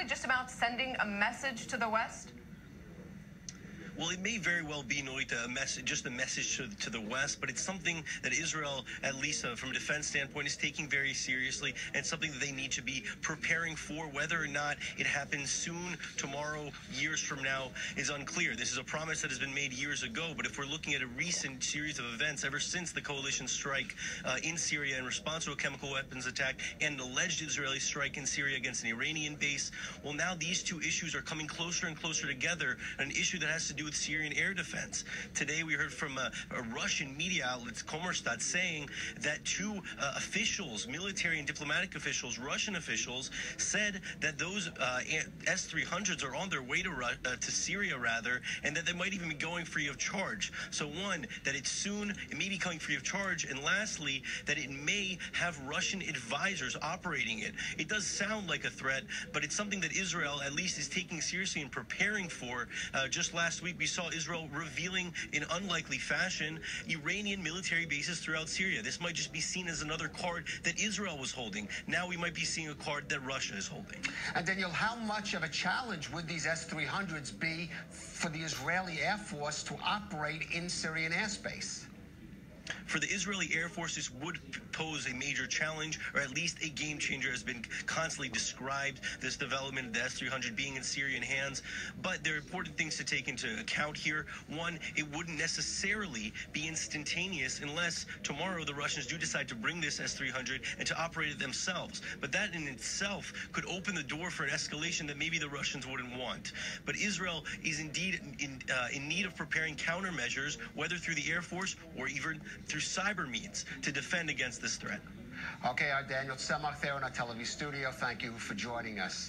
simply just about sending a message to the West? Well, it may very well be, Noita, just a message to the West, but it's something that Israel, at least from a defense standpoint, is taking very seriously, and something that they need to be preparing for. Whether or not it happens soon, tomorrow, years from now, is unclear. This is a promise that has been made years ago, but if we're looking at a recent series of events ever since the coalition strike in Syria in response to a chemical weapons attack and an alleged Israeli strike in Syria against an Iranian base, well, now these two issues are coming closer and closer together, an issue that has to do with Syrian air defense. Today, we heard from a Russian media outlet, Kommerstat, saying that two officials, military and diplomatic officials, Russian officials, said that those S-300s are on their way to Syria, and that they might even be going free of charge. So one, that it may be coming free of charge, and lastly, that it may have Russian advisors operating it. It does sound like a threat, but it's something that Israel at least is taking seriously and preparing for. Just last week, we saw Israel revealing in unlikely fashion Iranian military bases throughout Syria. This might just be seen as another card that Israel was holding. Now we might be seeing a card that Russia is holding. And Daniel, how much of a challenge would these S-300s be for the Israeli Air Force to operate in Syrian airspace? For the Israeli Air Force, this would pose a major challenge, or at least a game changer, has been constantly described, this development of the S-300 being in Syrian hands. But there are important things to take into account here. One, it wouldn't necessarily be instantaneous unless tomorrow the Russians do decide to bring this S-300 and to operate it themselves. But that in itself could open the door for an escalation that maybe the Russians wouldn't want. But Israel is indeed in need of preparing countermeasures, whether through the Air Force or even through cyber means, to defend against this threat. Okay, our Daniel Tzemach there in our television studio. Thank you for joining us.